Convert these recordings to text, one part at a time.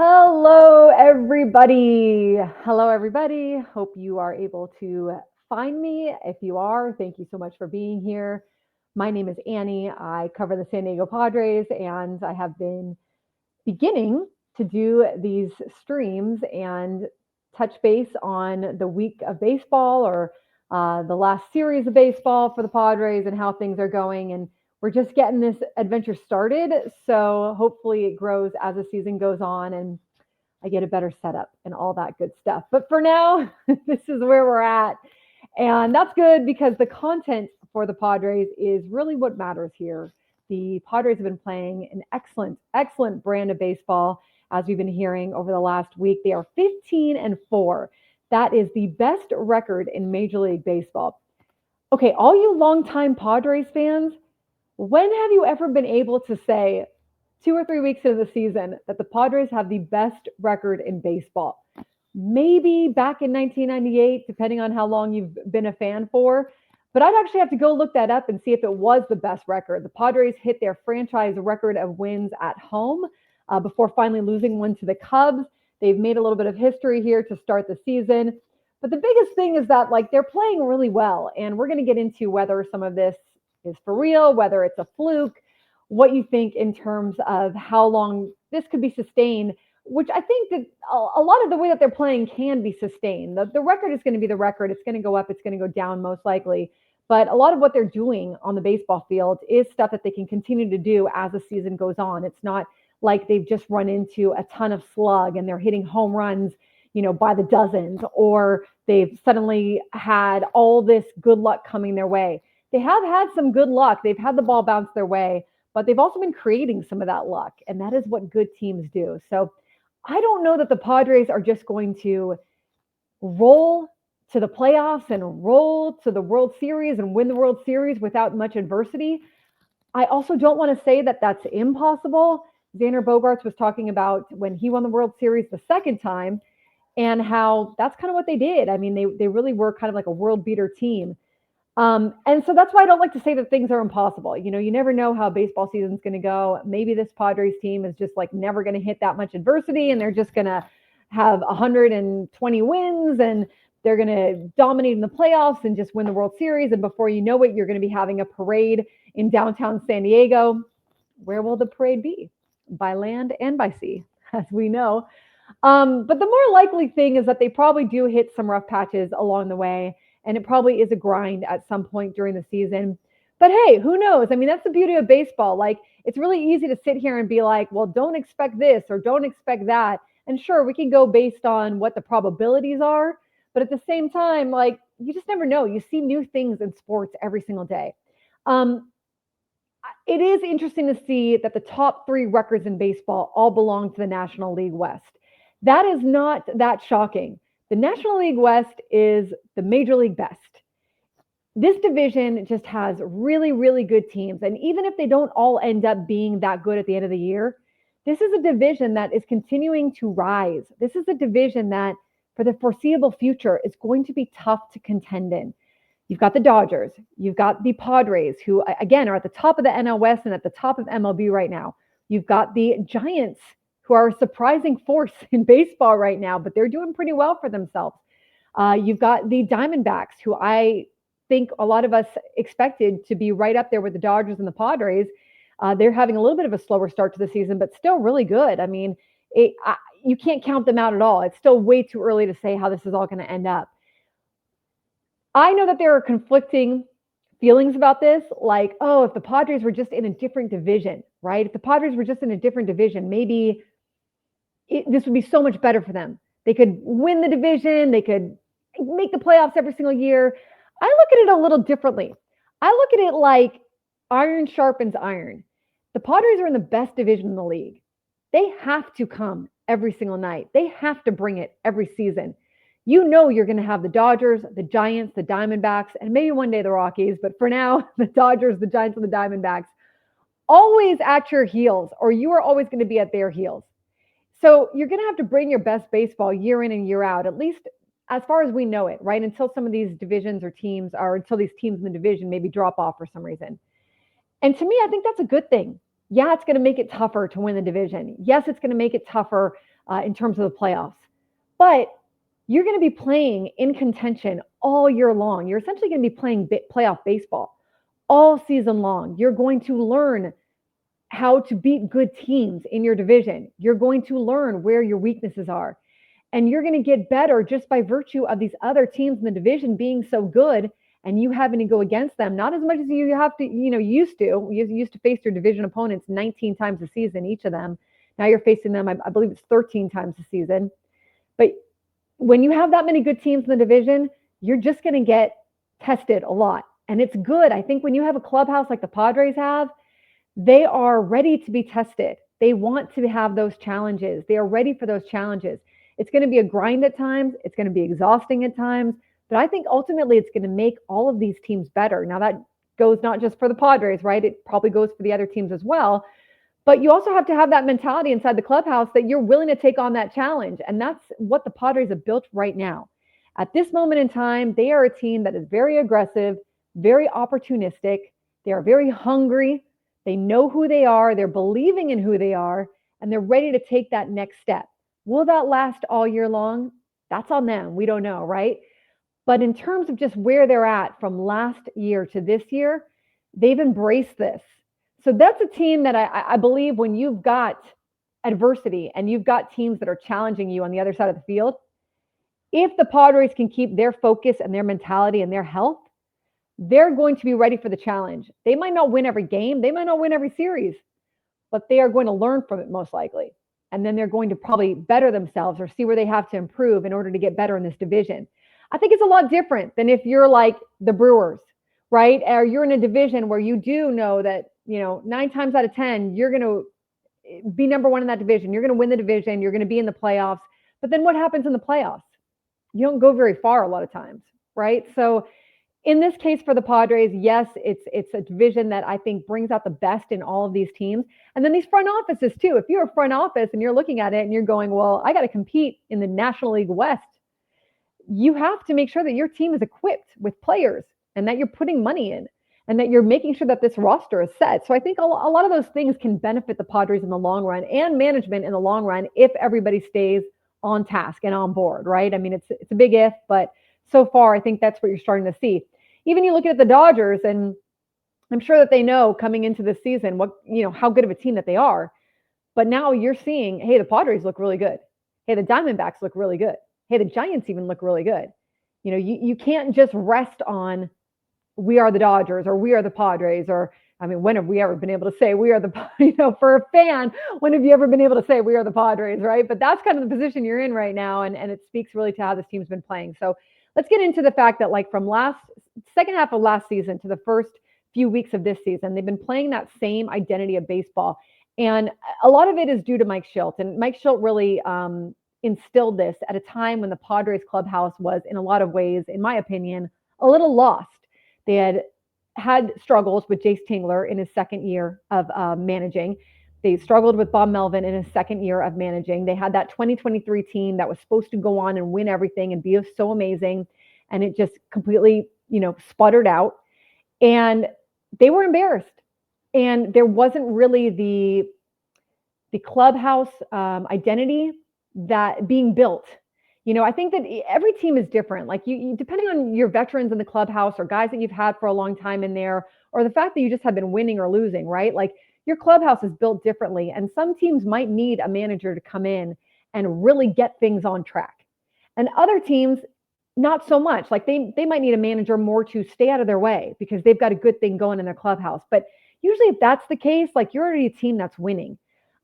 Hello, everybody. Hello, everybody. Hope you are able to find me. If you are, thank you so much for being here. My name is Annie. I cover the San Diego Padres, and I have been beginning to do these streams and touch base on the week of baseball or the last series of baseball for the Padres and how things are going. And we're just getting this adventure started. So hopefully it grows as the season goes on and I get a better setup and all that good stuff. But for now, this is where we're at. And that's good because the content for the Padres is really what matters here. The Padres have been playing an excellent brand of baseball, as we've been hearing over the last week. They are 15-4. That is the best record in Major League Baseball. Okay, all you longtime Padres fans, when have you ever been able to say 2 or 3 weeks into the season that the Padres have the best record in baseball? Maybe back in 1998, depending on how long you've been a fan for. But I'd actually have to go look that up and see if it was the best record. The Padres hit their franchise record of wins at home before finally losing one to the Cubs. They've made a little bit of history here to start the season. But the biggest thing is that they're playing really well. And we're going to get into whether some of this is for real, whether it's a fluke, what you think in terms of how long this could be sustained, which I think that a lot of the way that they're playing can be sustained. The record is going to be the record. It's going to go up. It's going to go down most likely. But a lot of what they're doing on the baseball field is stuff that they can continue to do as the season goes on. It's not like they've just run into a ton of slug and they're hitting home runs, by the dozens, or they've suddenly had all this good luck coming their way. They have had some good luck. They've had the ball bounce their way, but they've also been creating some of that luck. And that is what good teams do. So I don't know that the Padres are just going to roll to the playoffs and roll to the World Series and win the World Series without much adversity. I also don't want to say that that's impossible. Xander Bogaerts was talking about when he won the World Series the second time and how that's kind of what they did. I mean, they really were kind of like a world beater team. And so that's why I don't like to say that things are impossible. You never know how baseball season's going to go. Maybe this Padres team is just never going to hit that much adversity and they're just going to have 120 wins and they're going to dominate in the playoffs and just win the World Series. And before you know it, you're going to be having a parade in downtown San Diego. Where will the parade be? By land and by sea, as we know. But the more likely thing is that they probably do hit some rough patches along the way. And it probably is a grind at some point during the season. But hey, who knows? I mean, that's the beauty of baseball. It's really easy to sit here and be like, well, don't expect this or don't expect that. And sure, we can go based on what the probabilities are. But at the same time, you just never know. You see new things in sports every single day. It is interesting to see that the top 3 records in baseball all belong to the National League West. That is not that shocking. The National League West is the Major League best. This division just has really, really good teams. And even if they don't all end up being that good at the end of the year, this is a division that is continuing to rise. This is a division that for the foreseeable future is going to be tough to contend in. You've got the Dodgers. You've got the Padres, who, again, are at the top of the NL West and at the top of MLB right now. You've got the Giants, who are a surprising force in baseball right now, but they're doing pretty well for themselves. You've got the Diamondbacks, who I think a lot of us expected to be right up there with the Dodgers and the Padres. They're having a little bit of a slower start to the season, but still really good. I mean, you can't count them out at all. It's still way too early to say how this is all going to end up. I know that there are conflicting feelings about this, if the Padres were just in a different division, right? If the Padres were just in a different division, maybe this would be so much better for them. They could win the division. They could make the playoffs every single year. I look at it a little differently. I look at it like iron sharpens iron. The Padres are in the best division in the league. They have to come every single night. They have to bring it every season. You're going to have the Dodgers, the Giants, the Diamondbacks, and maybe one day the Rockies. But for now, the Dodgers, the Giants, and the Diamondbacks always at your heels, or you are always going to be at their heels. So you're going to have to bring your best baseball year in and year out, at least as far as we know it, right? Until some of these divisions or teams, or until these teams in the division maybe drop off for some reason. And to me, I think that's a good thing. Yeah, it's going to make it tougher to win the division. Yes, it's going to make it tougher in terms of the playoffs. But you're going to be playing in contention all year long. You're essentially going to be playing playoff baseball all season long. You're going to learn how to beat good teams in your division. You're going to learn where your weaknesses are. And you're going to get better just by virtue of these other teams in the division being so good and you having to go against them, not as much as you have to, used to. You used to face your division opponents 19 times a season, each of them. Now you're facing them, I believe it's 13 times a season. But when you have that many good teams in the division, you're just going to get tested a lot. And it's good. I think when you have a clubhouse like the Padres have, they are ready to be tested. They want to have those challenges. They are ready for those challenges. It's going to be a grind at times. It's going to be exhausting at times. But I think ultimately it's going to make all of these teams better. Now that goes not just for the Padres, right? It probably goes for the other teams as well. But you also have to have that mentality inside the clubhouse that you're willing to take on that challenge. And that's what the Padres have built right now. At this moment in time, they are a team that is very aggressive, very opportunistic. They are very hungry. They know who they are. They're believing in who they are, and they're ready to take that next step. Will that last all year long? That's on them. We don't know, right? But in terms of just where they're at from last year to this year, they've embraced this. So that's a team that I believe when you've got adversity and you've got teams that are challenging you on the other side of the field, if the Padres can keep their focus and their mentality and their health, they're going to be ready for the challenge. They might not win every game. They might not win every series, but they are going to learn from it most likely. And then they're going to probably better themselves or see where they have to improve in order to get better in this division. I think it's a lot different than if you're like the Brewers, right? Or you're in a division where you do know that, 9 times out of 10, you're going to be number one in that division. You're going to win the division. You're going to be in the playoffs. But then what happens in the playoffs? You don't go very far a lot of times, right? So in this case for the Padres, yes, it's a division that I think brings out the best in all of these teams. And then these front offices too. If you're a front office and you're looking at it and you're going, well, I got to compete in the National League West, you have to make sure that your team is equipped with players and that you're putting money in and that you're making sure that this roster is set. So I think a lot of those things can benefit the Padres in the long run and management in the long run if everybody stays on task and on board, right? I mean, it's a big if, but so far, I think that's what you're starting to see. Even you look at the Dodgers, and I'm sure that they know coming into this season how good of a team that they are. But now you're seeing, hey, the Padres look really good. Hey, the Diamondbacks look really good. Hey, the Giants even look really good. You can't just rest on we are the Dodgers or we are the Padres or, I mean, when have we ever been able to say we are the, for a fan, when have you ever been able to say we are the Padres, right? But that's kind of the position you're in right now. And it speaks really to how this team's been playing. So let's get into the fact that from second half of last season to the first few weeks of this season, they've been playing that same identity of baseball. And a lot of it is due to Mike Shildt. And Mike Shildt really instilled this at a time when the Padres clubhouse was, in a lot of ways, in my opinion, a little lost. They had struggles with Jace Tingler in his second year of managing. They struggled with Bob Melvin in his second year of managing. They had that 2023 team that was supposed to go on and win everything and be so amazing. And it just completely, sputtered out. And they were embarrassed. And there wasn't really the clubhouse identity that being built. I think that every team is different. Like you depending on your veterans in the clubhouse or guys that you've had for a long time in there, or the fact that you just have been winning or losing, right? Like your clubhouse is built differently. And some teams might need a manager to come in and really get things on track. And other teams, not so much. Like they might need a manager more to stay out of their way because they've got a good thing going in their clubhouse. But usually if that's the case, like you're already a team that's winning.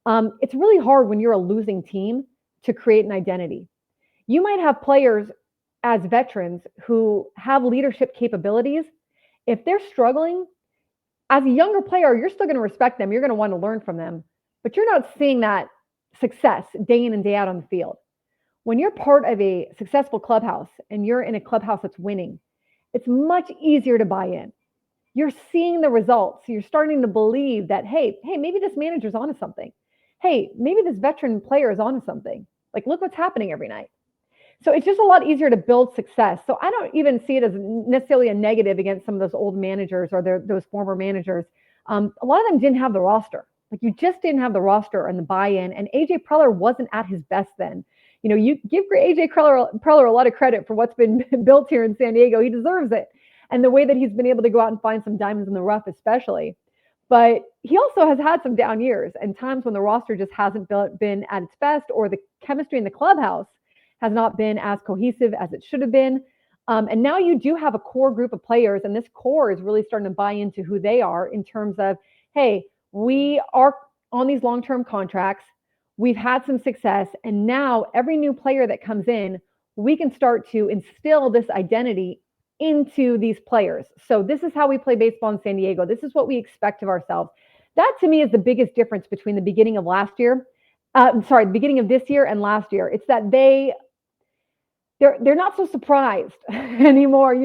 It's really hard when you're a losing team to create an identity. You might have players as veterans who have leadership capabilities. If they're struggling, as a younger player, you're still going to respect them. You're going to want to learn from them, but you're not seeing that success day in and day out on the field. When you're part of a successful clubhouse and you're in a clubhouse that's winning, it's much easier to buy in. You're seeing the results. You're starting to believe that, hey, maybe this manager's onto something. Hey, maybe this veteran player is onto something. Like, look what's happening every night. So it's just a lot easier to build success. So I don't even see it as necessarily a negative against some of those old managers or those former managers. A lot of them didn't have the roster. Like you just didn't have the roster and the buy-in, and AJ Preller wasn't at his best then. You give AJ Preller a lot of credit for what's been built here in San Diego. He deserves it. And the way that he's been able to go out and find some diamonds in the rough, especially. But he also has had some down years and times when the roster just hasn't been at its best, or the chemistry in the clubhouse has not been as cohesive as it should have been. And now you do have a core group of players, and this core is really starting to buy into who they are in terms of, hey, we are on these long-term contracts. We've had some success, and now every new player that comes in, we can start to instill this identity into these players. So this is how we play baseball in San Diego. This is what we expect of ourselves. That to me is the biggest difference between the beginning of the beginning of this year and last year. It's that they're not so surprised anymore.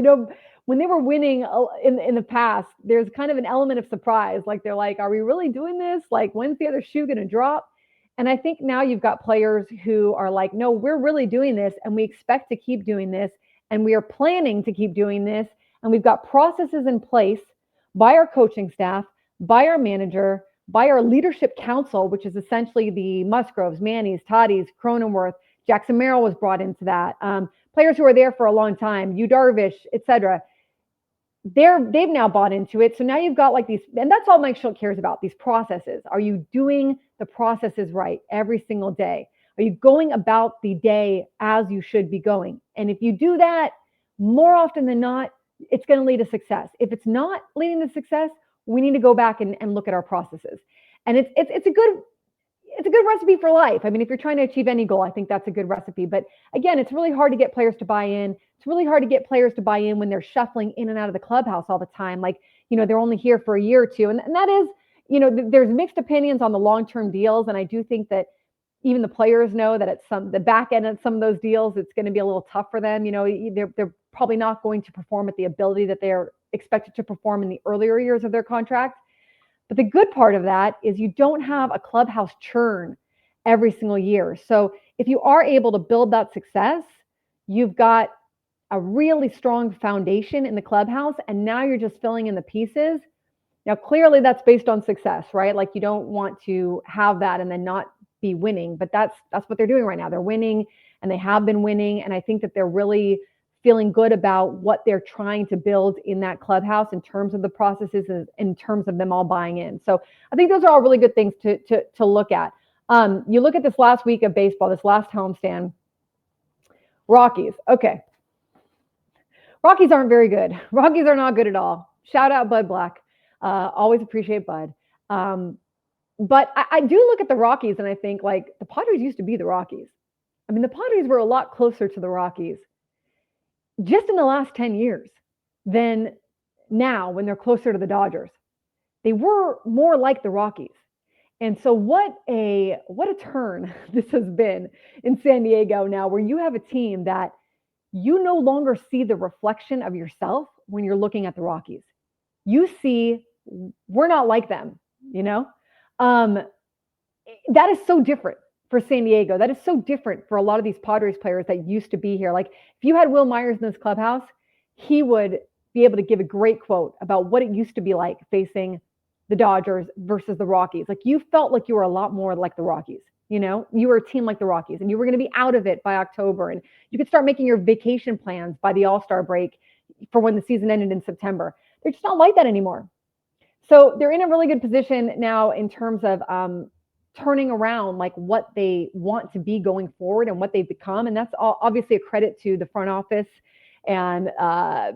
When they were winning in the past, there's kind of an element of surprise. Like they're like, are we really doing this? Like, when's the other shoe going to drop? And I think now you've got players who are like, no, we're really doing this, and we expect to keep doing this, and we are planning to keep doing this, and we've got processes in place by our coaching staff, by our manager, by our leadership council, which is essentially the Musgroves, Mannies, Toddies, Cronenworth. Jackson Merrill was brought into that. Players who are there for a long time, Yu Darvish, etc. They've now bought into it. So now you've got like these, and that's all Mike Schultz cares about, these processes. Are you doing the processes right every single day? Are you going about the day as you should be going? And if you do that, more often than not, it's going to lead to success. If it's not leading to success, we need to go back and look at our processes. And it's a good recipe for life. I mean, if you're trying to achieve any goal, I think that's a good recipe. But again, it's really hard to get players to buy in. It's really hard to get players to buy in when they're shuffling in and out of the clubhouse all the time. Like, they're only here for a year or two. And that is, there's mixed opinions on the long-term deals. And I do think that even the players know that at the back end of some of those deals, it's going to be a little tough for them. They're probably not going to perform at the ability that they're expected to perform in the earlier years of their contract. But the good part of that is you don't have a clubhouse churn every single year. So if you are able to build that success, you've got a really strong foundation in the clubhouse, and now you're just filling in the pieces. Now, clearly that's based on success, right? Like you don't want to have that and then not be winning, but that's what they're doing right now. They're winning, and they have been winning. And I think that they're really feeling good about what they're trying to build in that clubhouse in terms of the processes and in terms of them all buying in. So I think those are all really good things to look at. You look at this last week of baseball, this last homestand, Rockies. Okay. Rockies aren't very good. Rockies are not good at all. Shout out Bud Black. Always appreciate Bud. But I do look at the Rockies and I think like the Padres used to be the Rockies. I mean, the Padres were a lot closer to the Rockies just in the last 10 years than now when they're closer to the Dodgers. They were more like the Rockies. And so what a turn this has been in San Diego now, where you have a team that you no longer see the reflection of yourself when you're looking at the Rockies. You see, we're not like them, that is so different for San Diego. That is so different for a lot of these Padres players that used to be here. Like if you had Will Myers in this clubhouse, he would be able to give a great quote about what it used to be like facing the Dodgers versus the Rockies. Like you felt like you were a lot more like the Rockies. You were a team like the Rockies, and you were going to be out of it by October, and you could start making your vacation plans by the All-Star break for when the season ended in September. They're just not like that anymore. So they're in a really good position now in terms of turning around like what they want to be going forward and what they've become. And that's obviously a credit to the front office and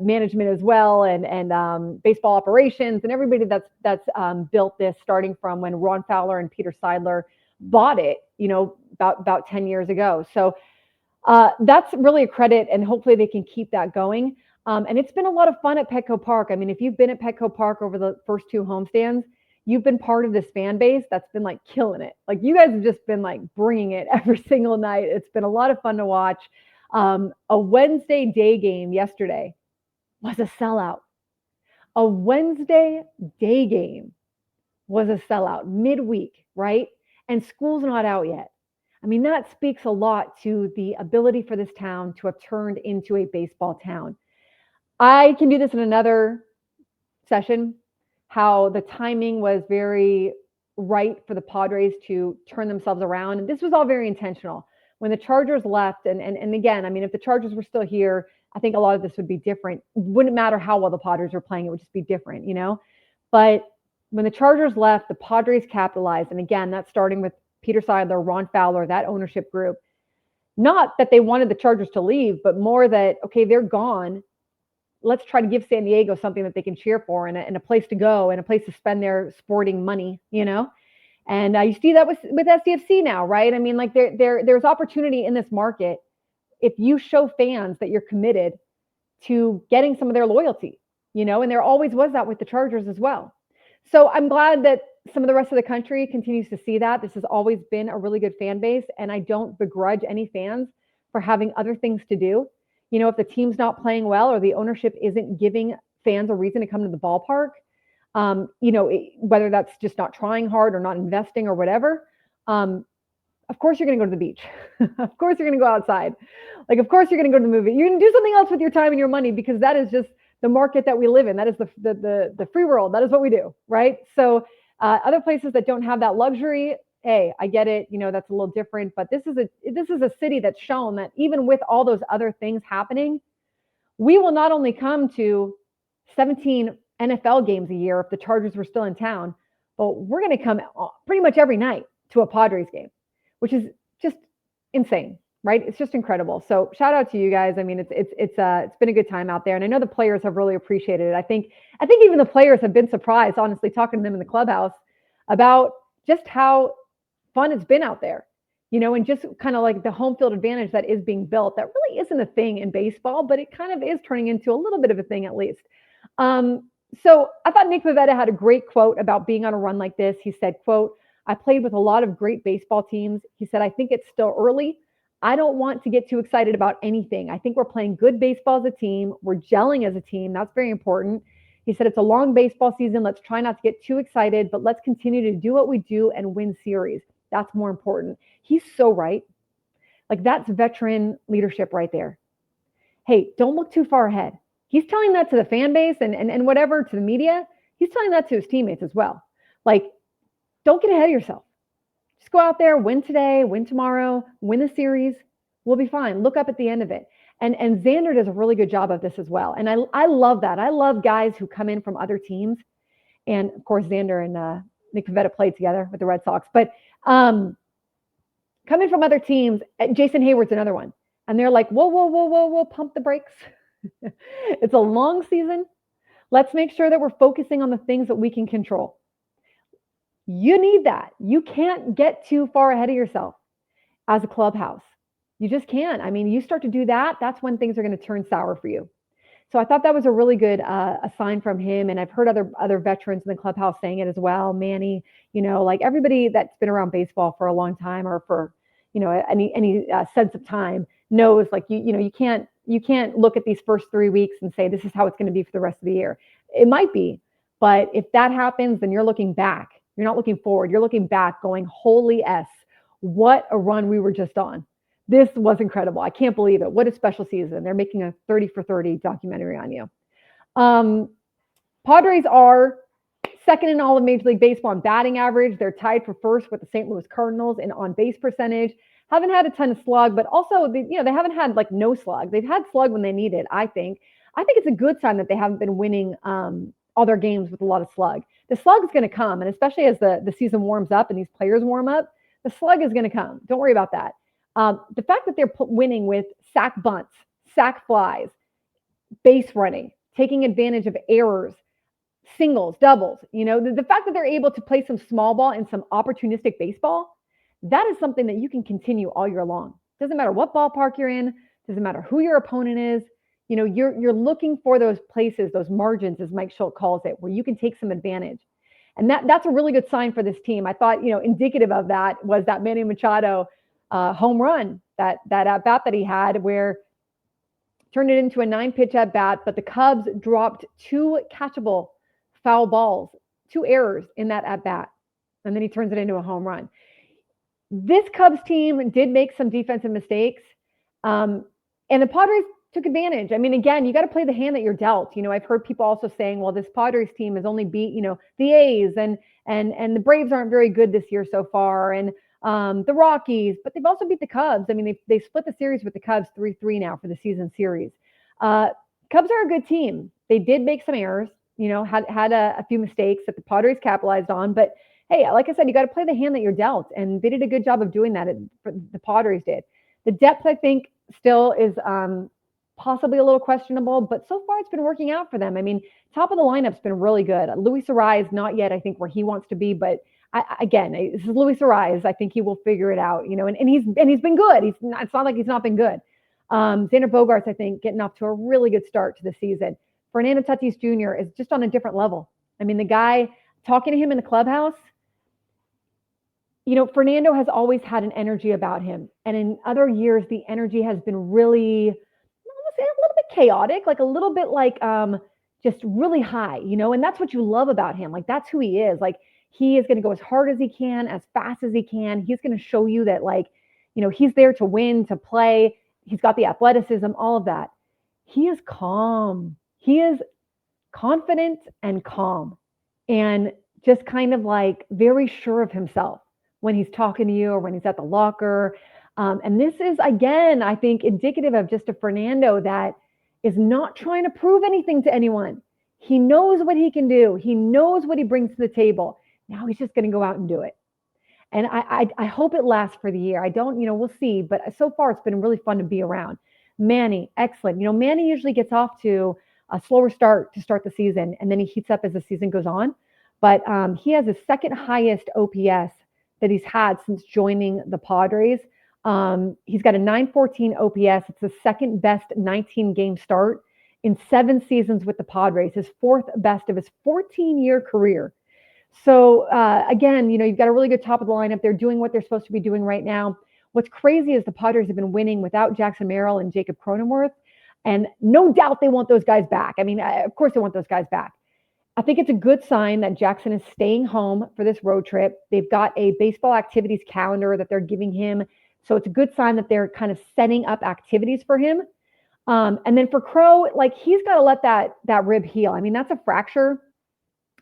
management as well, and baseball operations and everybody that's built this, starting from when Ron Fowler and Peter Seidler bought it, about 10 years ago. So that's really a credit, and hopefully they can keep that going. And it's been a lot of fun at Petco Park. I mean, if you've been at Petco Park over the first two homestands, you've been part of this fan base that's been like killing it. Like you guys have just been like bringing it every single night. It's been a lot of fun to watch. A Wednesday day game yesterday was a sellout. A Wednesday day game was a sellout midweek, right? And school's not out yet. I mean, that speaks a lot to the ability for this town to have turned into a baseball town. I can do this in another session, how the timing was very right for the Padres to turn themselves around. And this was all very intentional. When the Chargers left, and again, I mean, if the Chargers were still here, I think a lot of this would be different. It wouldn't matter how well the Padres were playing. It would just be different, you know? But when the Chargers left, the Padres capitalized. And again, that's starting with Peter Seidler, Ron Fowler, that ownership group. Not that they wanted the Chargers to leave, but more that, okay, they're gone. Let's try to give San Diego something that they can cheer for and a place to go and a place to spend their sporting money, you know? And you see that with SDFC now, right? I mean, like there's opportunity in this market if you show fans that you're committed to getting some of their loyalty, you know, and there always was that with the Chargers as well. So I'm glad that some of the rest of the country continues to see that. This has always been a really good fan base, and I don't begrudge any fans for having other things to do. You know, if the team's not playing well or the ownership isn't giving fans a reason to come to the ballpark, you know, whether that's just not trying hard or not investing or whatever, of course you're going to go to the beach. Of course you're going to go outside. Like, of course you're going to go to the movie. You can do something else with your time and your money because that is just the market that we live in. That is the free world. That is what we do, right? So other places that don't have that luxury, hey, I get it. You know, that's a little different. But this is a city that's shown that even with all those other things happening, we will not only come to 17 NFL games a year if the Chargers were still in town, but we're going to come pretty much every night to a Padres game, which is just insane, right? It's just incredible. So shout out to you guys. I mean, it's been a good time out there, and I know the players have really appreciated it. I think even the players have been surprised, honestly, talking to them in the clubhouse about just how fun it's been out there, you know, and just kind of like the home field advantage that is being built. That really isn't a thing in baseball, but it kind of is turning into a little bit of a thing at least. So I thought Nick Pivetta had a great quote about being on a run like this. He said, quote, "I played with a lot of great baseball teams." He said, "I think it's still early. I don't want to get too excited about anything. I think we're playing good baseball as a team. We're gelling as a team. That's very important." He said, "It's a long baseball season. Let's try not to get too excited, but let's continue to do what we do and win series. That's more important." He's so right. Like, that's veteran leadership right there. Hey, don't look too far ahead. He's telling that to the fan base and whatever, to the media. He's telling that to his teammates as well. Like, don't get ahead of yourself. Just go out there, win today, win tomorrow, win the series. We'll be fine. Look up at the end of it. And Xander does a really good job of this as well. And I love that. I love guys who come in from other teams. And of course, Xander and Nick Pivetta played together with the Red Sox. But coming from other teams, Jason Hayward's another one. And they're like, whoa, pump the brakes. It's a long season. Let's make sure that we're focusing on the things that we can control. You need that. You can't get too far ahead of yourself as a clubhouse. You just can't. I mean, you start to do that, that's when things are going to turn sour for you. So I thought that was a really good a sign from him. And I've heard other veterans in the clubhouse saying it as well. Manny, you know, like everybody that's been around baseball for a long time or for, you know, any sense of time knows, like, you can't look at these first 3 weeks and say, this is how it's going to be for the rest of the year. It might be, but if that happens, then you're looking back. You're not looking forward. You're looking back going, holy S, what a run we were just on. This was incredible. I can't believe it. What a special season. They're making a 30 for 30 documentary on you. Padres are second in all of Major League Baseball in batting average. They're tied for first with the St. Louis Cardinals in on-base percentage. Haven't had a ton of slug, but also, they haven't had like no slug. They've had slug when they need it, I think. I think it's a good sign that they haven't been winning all their games with a lot of slug. The slug is going to come, and especially as the season warms up and these players warm up, the slug is going to come. Don't worry about that. The fact that they're winning with sack bunts, sack flies, base running, taking advantage of errors, singles, doubles, the fact that they're able to play some small ball and some opportunistic baseball, that is something that you can continue all year long. Doesn't matter what ballpark you're in, doesn't matter who your opponent is. You're looking for those places, those margins, as Mike Schultz calls it, where you can take some advantage. And that's a really good sign for this team. I thought, indicative of that was that Manny Machado home run, that at bat that he had, where turned it into a 9-pitch at bat, but the Cubs dropped 2 catchable foul balls, 2 errors in that at bat, and then he turns it into a home run. This Cubs team did make some defensive mistakes, and the Padres took advantage. I mean, again, you got to play the hand that you're dealt. I've heard people also saying, well, this Padres team has only beat, the A's and the Braves aren't very good this year so far. And the Rockies, but they've also beat the Cubs. I mean, they split the series with the Cubs 3-3 now for the season series. Cubs are a good team. They did make some errors, had a few mistakes that the Padres capitalized on. But hey, like I said, you got to play the hand that you're dealt. And they did a good job of doing that. The Padres did. The depth, I think, still is possibly a little questionable, but so far it's been working out for them. I mean, top of the lineup's been really good. Luis Arraez, not yet, I think, where he wants to be, but this is Luis Arraez. I think he will figure it out, and he's been good. It's not like he's not been good. Xander Bogaerts, I think, getting off to a really good start to the season. Fernando Tatis Jr. is just on a different level. I mean, the guy, talking to him in the clubhouse, Fernando has always had an energy about him. And in other years, the energy has been really, a little bit chaotic, like a little bit like just really high, and that's what you love about him. Like, that's who he is. Like, he is going to go as hard as he can, as fast as he can. He's going to show you that, he's there to win, to play. He's got the athleticism, all of that. He is calm. He is confident and calm and just kind of like very sure of himself when he's talking to you or when he's at the locker. And this is, again, I think, indicative of just a Fernando that is not trying to prove anything to anyone. He knows what he can do. He knows what he brings to the table. Now he's just going to go out and do it. And I hope it lasts for the year. I don't, we'll see. But so far, it's been really fun to be around. Manny, excellent. Manny usually gets off to a slower start to start the season, and then he heats up as the season goes on. But he has the second highest OPS that he's had since joining the Padres. He's got a 914 OPS. It's the second best 19-game start in 7 seasons with the Padres, his fourth best of his 14-year career. So again, you've got a really good top of the lineup. They're doing what they're supposed to be doing right now. What's crazy is the Padres have been winning without Jackson Merrill and Jacob Cronenworth. And no doubt they want those guys back. I mean, of course they want those guys back. I think it's a good sign that Jackson is staying home for this road trip. They've got a baseball activities calendar that they're giving him. So it's a good sign that they're kind of setting up activities for him. And then for Crow, he's got to let that rib heal. I mean, that's a fracture.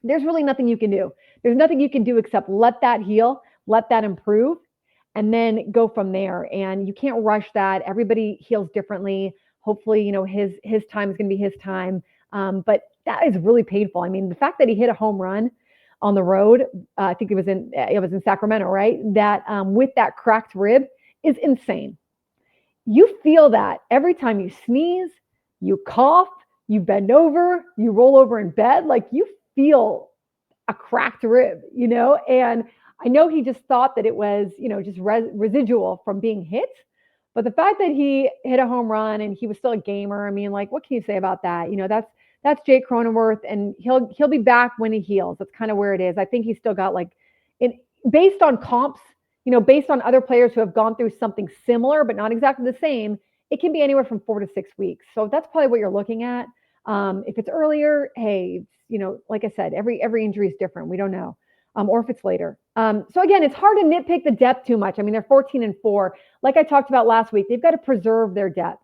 There's really nothing you can do. There's nothing you can do except let that heal, let that improve, and then go from there. And you can't rush that. Everybody heals differently. Hopefully, his time is going to be his time. But that is really painful. I mean, the fact that he hit a home run on the road, I think it was in Sacramento, right? That with that cracked rib is insane. You feel that every time you sneeze, you cough, you bend over, you roll over in bed, you feel a cracked rib, and I know he just thought that it was, just residual from being hit. But the fact that he hit a home run and he was still a gamer, I mean, what can you say about that? That's Jake Cronenworth, and he'll be back when he heals. That's kind of where it is. I think he's still got based on comps, based on other players who have gone through something similar, but not exactly the same, it can be anywhere from 4 to 6 weeks. So that's probably what you're looking at. If it's earlier, hey, like I said, every injury is different. We don't know. Or if it's later. So again, it's hard to nitpick the depth too much. I mean, they're 14-4. Like I talked about last week, they've got to preserve their depth.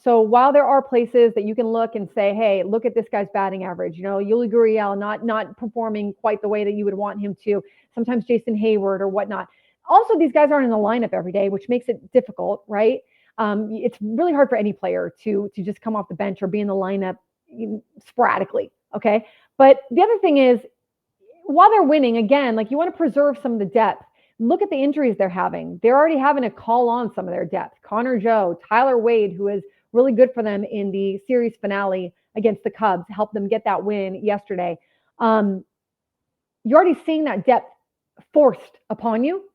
So while there are places that you can look and say, hey, look at this guy's batting average, Yuli Gurriel not performing quite the way that you would want him to, sometimes Jason Hayward or whatnot. Also, these guys aren't in the lineup every day, which makes it difficult, right? It's really hard for any player to just come off the bench or be in the lineup sporadically, okay? But the other thing is, while they're winning, again, you want to preserve some of the depth. Look at the injuries they're having. They're already having to call on some of their depth. Connor Joe, Tyler Wade, who is really good for them in the series finale against the Cubs, helped them get that win yesterday. You're already seeing that depth forced upon you.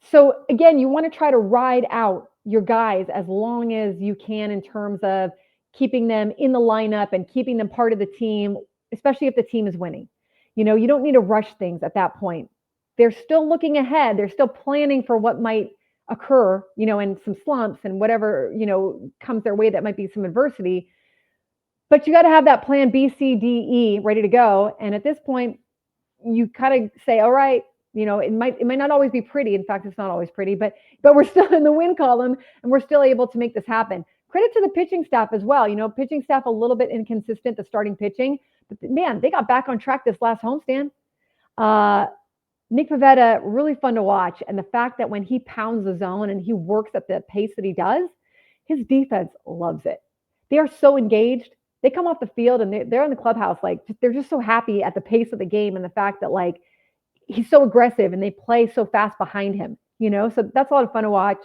So again, you want to try to ride out your guys as long as you can in terms of keeping them in the lineup and keeping them part of the team, especially if the team is winning. You don't need to rush things at that point. They're still looking ahead. They're still planning for what might occur, and some slumps and whatever, comes their way that might be some adversity. But you got to have that plan B, C, D, E ready to go. And at this point, you kind of say, all right, it might not always be pretty. In fact, it's not always pretty, but we're still in the win column and we're still able to make this happen. credit to the pitching staff as well. Pitching staff a little bit inconsistent, the starting pitching, but man, they got back on track this last homestand. Nick Pivetta, really fun to watch. And the fact that when he pounds the zone and he works at the pace that he does, his defense loves it. They are so engaged. They come off the field and they're in the clubhouse. Like, they're just so happy at the pace of the game and the fact that, like, he's so aggressive and they play so fast behind him, so that's a lot of fun to watch.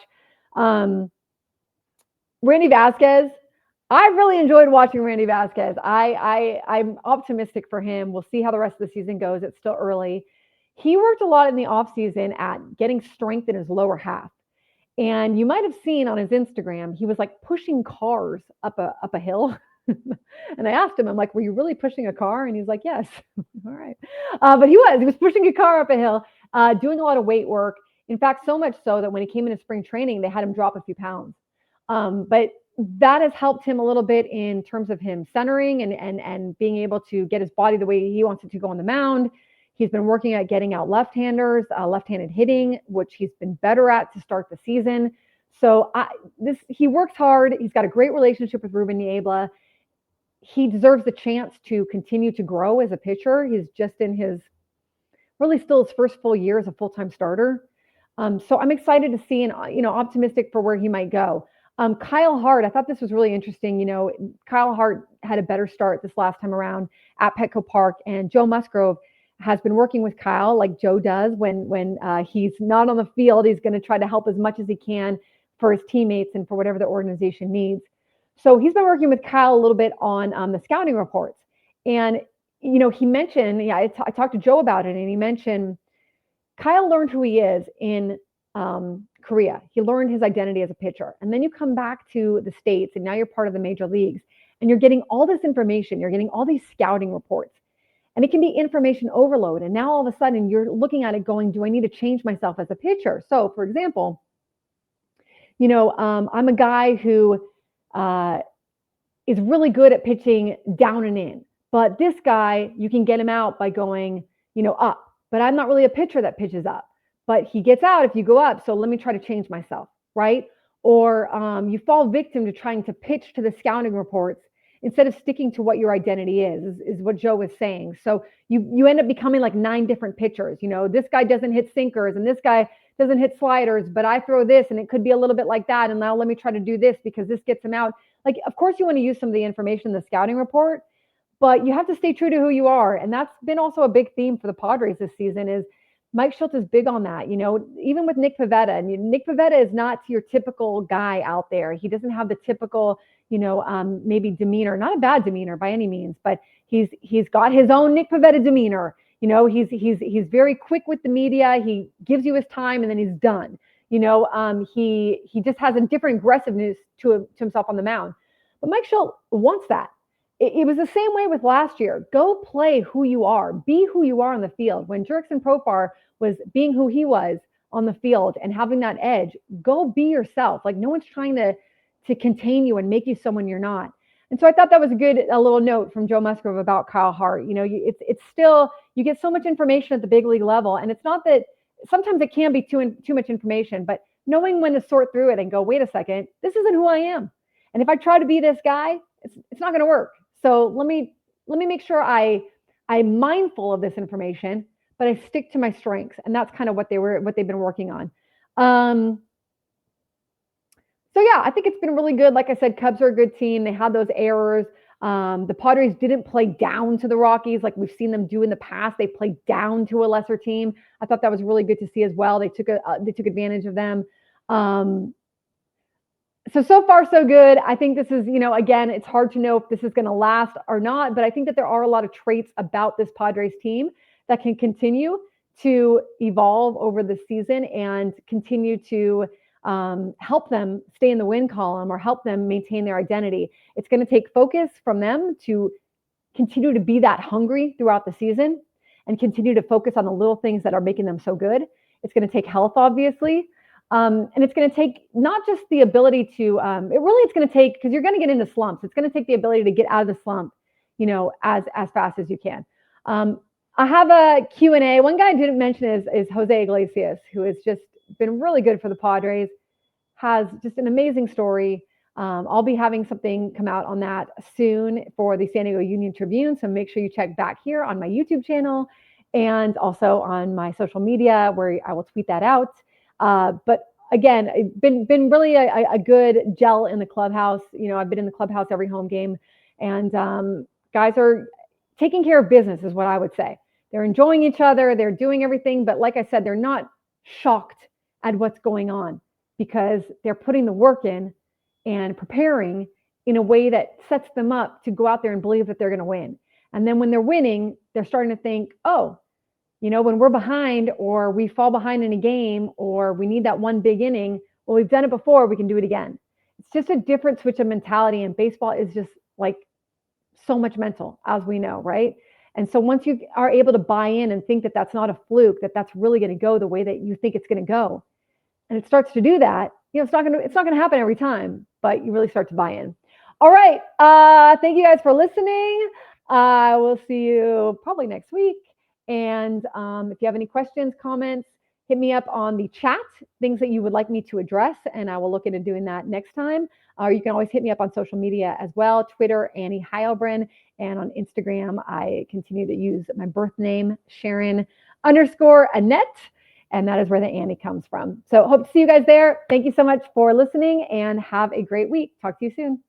Randy Vasquez, I really enjoyed watching Randy Vasquez. I'm optimistic for him. We'll see how the rest of the season goes. It's still early. He worked a lot in the offseason at getting strength in his lower half. And you might have seen on his Instagram, he was like pushing cars up a hill. And I asked him, I'm like, were you really pushing a car? And he's like, yes. All right. But he was pushing a car up a hill, doing a lot of weight work. In fact, so much so that when he came into spring training, they had him drop a few pounds. But that has helped him a little bit in terms of him centering and being able to get his body the way he wants it to go on the mound. He's been working at getting out left-handers, left-handed hitting, which he's been better at to start the season. So he works hard. He's got a great relationship with Ruben Niebla. He deserves the chance to continue to grow as a pitcher. He's just in still his first full year as a full-time starter. So I'm excited to see and optimistic for where he might go. Kyle Hart, I thought this was really interesting. Kyle Hart had a better start this last time around at Petco Park, and Joe Musgrove has been working with Kyle like Joe does when he's not on the field. He's going to try to help as much as he can for his teammates and for whatever the organization needs. So he's been working with Kyle a little bit on the scouting reports. And, he mentioned, I talked to Joe about it, and he mentioned Kyle learned who he is in Korea. He learned his identity as a pitcher. And then you come back to the States, and now you're part of the major leagues, and you're getting all this information. You're getting all these scouting reports. And it can be information overload. And now all of a sudden you're looking at it going, do I need to change myself as a pitcher? So, for example, I'm a guy who is really good at pitching down and in. But this guy, you can get him out by going, up. But I'm not really a pitcher that pitches up. But he gets out if you go up. So let me try to change myself, right? Or you fall victim to trying to pitch to the scouting reports instead of sticking to what your identity is what Joe was saying. So you end up becoming like 9 different pitchers. This guy doesn't hit sinkers and this guy doesn't hit sliders, but I throw this and it could be a little bit like that. And now let me try to do this because this gets him out. Like, of course you want to use some of the information in the scouting report, but you have to stay true to who you are. And that's been also a big theme for the Padres this season is Mike Schultz is big on that, even with Nick Pivetta. And Nick Pivetta is not your typical guy out there. He doesn't have the typical, maybe demeanor, not a bad demeanor by any means, but he's got his own Nick Pivetta demeanor. He's very quick with the media. He gives you his time and then he's done. He just has a different aggressiveness to himself on the mound. But Mike Schultz wants that. It was the same way with last year. Go play who you are. Be who you are on the field. When Jurickson Profar was being who he was on the field and having that edge, go be yourself. Like, no one's trying to contain you and make you someone you're not. And so I thought that was a little note from Joe Musgrove about Kyle Hart. It's still, you get so much information at the big league level. And it's not that sometimes it can be too much information, but knowing when to sort through it and go, wait a second, this isn't who I am. And if I try to be this guy, it's not going to work. So let me make sure I'm mindful of this information, but I stick to my strengths. And that's kind of what they've been working on. So yeah, I think it's been really good. Like I said, Cubs are a good team. They had those errors. The Padres didn't play down to the Rockies like we've seen them do in the past. They played down to a lesser team. I thought that was really good to see as well. They took advantage of them. So far, so good. I think this is, again, it's hard to know if this is going to last or not, but I think that there are a lot of traits about this Padres team that can continue to evolve over the season and continue to help them stay in the win column or help them maintain their identity. It's going to take focus from them to continue to be that hungry throughout the season and continue to focus on the little things that are making them so good. It's going to take health, obviously. And it's going to take not just the ability to, it's going to take, because you're going to get into slumps. It's going to take the ability to get out of the slump, as fast as you can. I have a Q&A. One guy I didn't mention is Jose Iglesias, who has just been really good for the Padres, has just an amazing story. I'll be having something come out on that soon for the San Diego Union Tribune. So make sure you check back here on my YouTube channel and also on my social media where I will tweet that out. But again, it's been really a good gel in the clubhouse. I've been in the clubhouse every home game, and guys are taking care of business, is what I would say. They're enjoying each other. They're doing everything. But like I said, they're not shocked at what's going on because they're putting the work in and preparing in a way that sets them up to go out there and believe that they're going to win. And then when they're winning, they're starting to think, oh, when we're behind or we fall behind in a game or we need that one big inning, well, we've done it before, we can do it again. It's just a different switch of mentality. And baseball is just like so much mental, as we know, right? And so once you are able to buy in and think that that's not a fluke, that that's really going to go the way that you think it's going to go, and it starts to do that, it's not going to happen every time, but you really start to buy in. All right. Thank you guys for listening. I will see you probably next week. And if you have any questions, comments, hit me up on the chat, things that you would like me to address, and I will look into doing that next time. Or you can always hit me up on social media as well, Twitter, Annie Heilbrunn, and on Instagram, I continue to use my birth name, Sharon_Annette. And that is where the Annie comes from. So hope to see you guys there. Thank you so much for listening and have a great week. Talk to you soon.